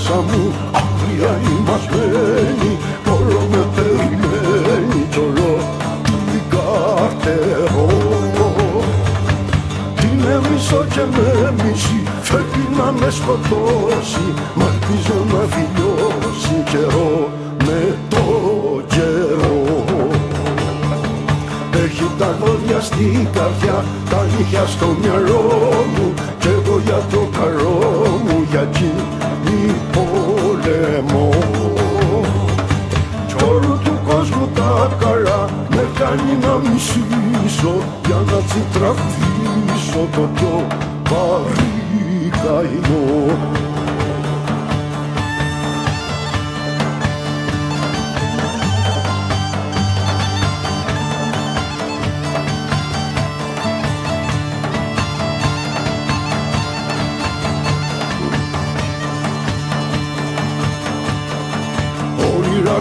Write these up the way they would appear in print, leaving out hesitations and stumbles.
μέσα μου άγρια ημασμένη, όλο με περιμένει κι όλο την καρτερώ. Την έμισω και με μισή, φεύγει να με σκοτώσει, μ' ελπίζω να φιλιώσει καιρό με το καιρό. Έχει τα δόντια στην καρδιά, τα νύχια στο μυαλό μου, κι εγώ για το καλό μου, για εκείνη πολεμώ. Κι όλου του κόσμου τα καλά με κάνει να μισήσω, για να τσιτραφίσω το πιο βαρύ καημό.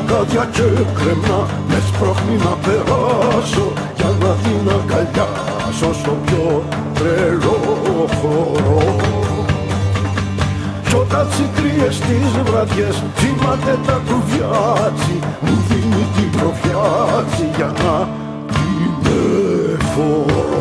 Κάδια και κρεμνά με σπρώχνει να περάσω, για να την αγκαλιάσω στο πιο τρελό χώρο. Κι όταν τσικρίες τις βραδιές θυμάται τα κουβιάτσι, μου δίνει την προφιάτσι για να την εφορώ.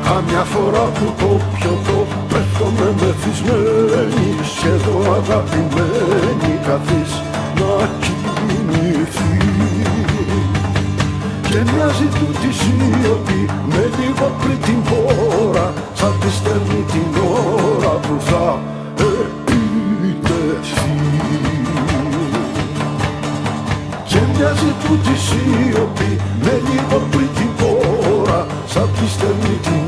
Καμιά φορά που το πιωτό πέφτομαι μεθυσμένη, σχεδόν αγαπημένη καθείς να κοιμηθεί. Και μοιάζει τούτη σιωπή με λίγο πριν την πόρα, σαν τη στέλνει την ώρα που θα επιτεθεί. Και μοιάζει τούτη σιωπή με λίγο πριν την πόρα, σαν τη στέλνει την